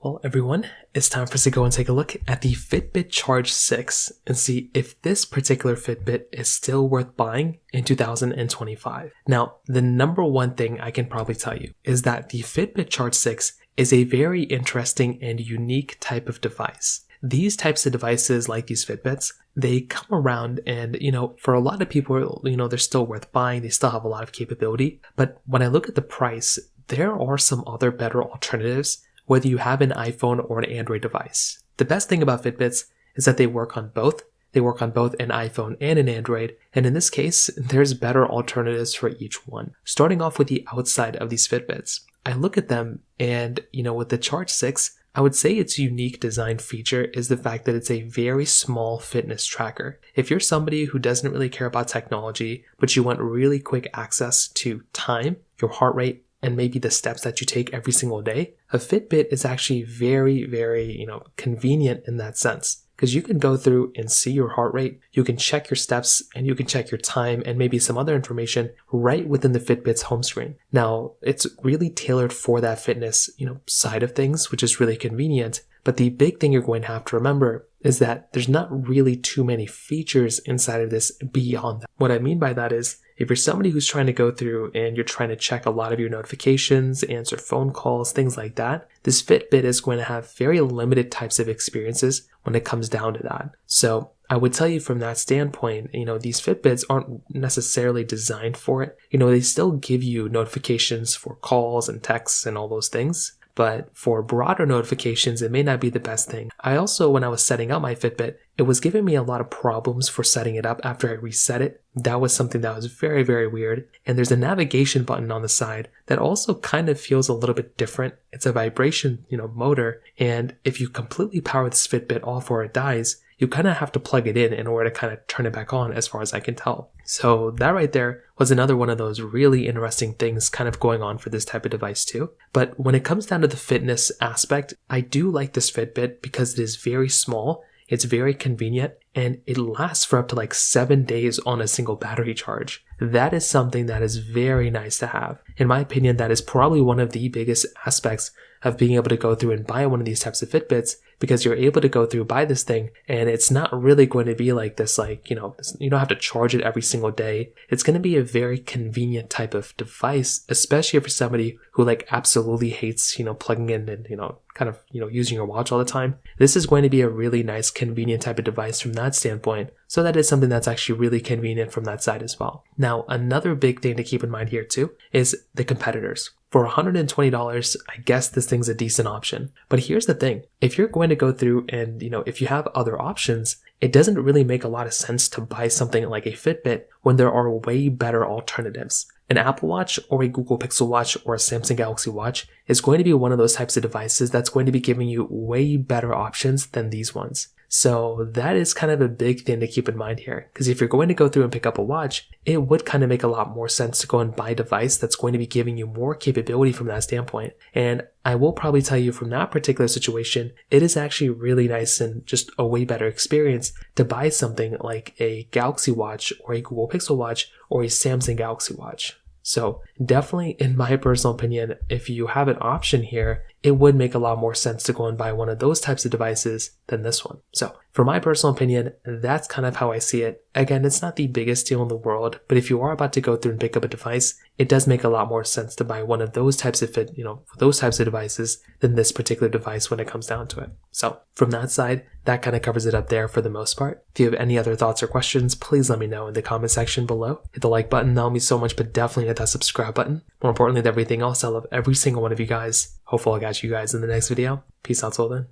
Well, everyone, it's time for us to go and take a look at the FitBit Charge 6 and see if this particular Fitbit is still worth buying in 2025. Now, the number one thing I can probably tell you is that the FitBit Charge 6 is a very interesting and unique type of device. These types of devices, like these Fitbits, they come around and, for a lot of people, they're still worth buying. They still have a lot of capability. But when I look at the price, there are some other better alternatives, whether you have an iPhone or an Android device. The best thing about Fitbits is that they work on both. They work on both an iPhone and an Android. And in this case, there's better alternatives for each one. Starting off with the outside of these Fitbits, I look at them and, with the Charge 6, I would say its unique design feature is the fact that it's a very small fitness tracker. If you're somebody who doesn't really care about technology, but you want really quick access to time, your heart rate, and maybe the steps that you take every single day, a Fitbit is actually very, very, convenient in that sense. Because you can go through and see your heart rate, you can check your steps, and you can check your time and maybe some other information right within the Fitbit's home screen. Now, it's really tailored for that fitness, side of things, which is really convenient. But the big thing you're going to have to remember is that there's not really too many features inside of this beyond that. What I mean by that is, if you're somebody who's trying to go through and you're trying to check a lot of your notifications, answer phone calls, things like that, this Fitbit is going to have very limited types of experiences when it comes down to that. So I would tell you from that standpoint, these Fitbits aren't necessarily designed for it. They still give you notifications for calls and texts and all those things. But for broader notifications, it may not be the best thing. I also, when I was setting up my Fitbit, it was giving me a lot of problems for setting it up after I reset it. That was something that was very, very weird. And there's a navigation button on the side that also kind of feels a little bit different. It's a vibration, motor. And if you completely power this Fitbit off or it dies, you kind of have to plug it in order to kind of turn it back on, as far as I can tell. So that right there was another one of those really interesting things kind of going on for this type of device too. But when it comes down to the fitness aspect, I do like this Fitbit because it is very small, it's very convenient, and it lasts for up to like 7 days on a single battery charge. That is something that is very nice to have. In my opinion, that is probably one of the biggest aspects of being able to go through and buy one of these types of Fitbits, because you're able to go through, buy this thing, and it's not really going to be like this, you don't have to charge it every single day. It's going to be a very convenient type of device, especially for somebody who absolutely hates, plugging in and, using your watch all the time. This is going to be a really nice, convenient type of device from that standpoint. So that is something that's actually really convenient from that side as well. Now, another big thing to keep in mind here too is the competitors. For $120, I guess this thing's a decent option. But here's the thing. If you're going to go through and, if you have other options, it doesn't really make a lot of sense to buy something like a Fitbit when there are way better alternatives. An Apple Watch or a Google Pixel Watch or a Samsung Galaxy Watch is going to be one of those types of devices that's going to be giving you way better options than these ones. So that is kind of a big thing to keep in mind here, because if you're going to go through and pick up a watch, it would kind of make a lot more sense to go and buy a device that's going to be giving you more capability from that standpoint. And I will probably tell you from that particular situation, it is actually really nice and just a way better experience to buy something like a Galaxy Watch or a Google Pixel Watch or a Samsung Galaxy Watch. So definitely, in my personal opinion, if you have an option here, it would make a lot more sense to go and buy one of those types of devices than this one. So for my personal opinion, that's kind of how I see it. Again, it's not the biggest deal in the world, but if you are about to go through and pick up a device, it does make a lot more sense to buy one of those types of those types of devices than this particular device when it comes down to it. So from that side, that kind of covers it up there for the most part. If you have any other thoughts or questions, please let me know in the comment section below. Hit the like button, that'll mean so much, but definitely hit that subscribe button. More importantly than everything else, I love every single one of you guys. Hopefully I'll catch you guys in the next video. Peace out till then.